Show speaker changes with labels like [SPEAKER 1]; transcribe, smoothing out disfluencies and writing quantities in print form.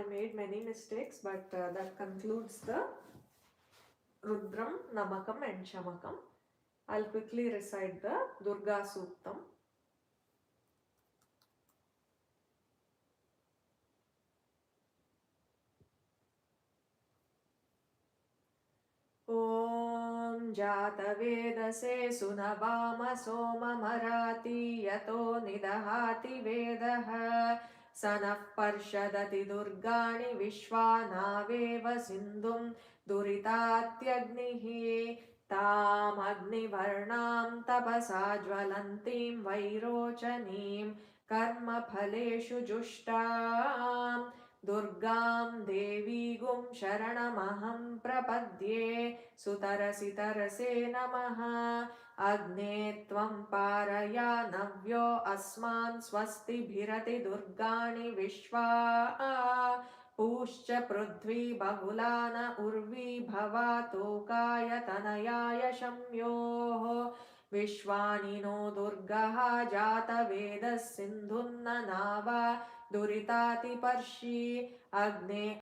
[SPEAKER 1] I made many mistakes, but that concludes the Rudram, Namakam and Shamakam. I'll quickly recite the Durga Suktam. ॐ जातवेदसे सुनवाम सोममराति यतो निदहाति वेदः स नः पर्षदति दुर्गाणि विश्वानावेव सिन्धुं दुरितात्यग्निः तामग्निवर्णां तपसा ज्वलन्तीं वैरोचनीं कर्मफलेषु जुष्टाम् दुर्गां देवीगुं शरणमहं प्रपद्ये सुतरसि तरसे नमः अग्ने त्वं पारया नव्यो अस्मान् स्वस्तिभिरति दुर्गाणि विश्वा पूश्च पृथ्वी बहुला न उर्वी भवा तोकाय तनयाय शम्योः विश्वानि नो दुर्गः जातवेदः सिन्धुन्न नावा दुरितातिपर्षि अग्ने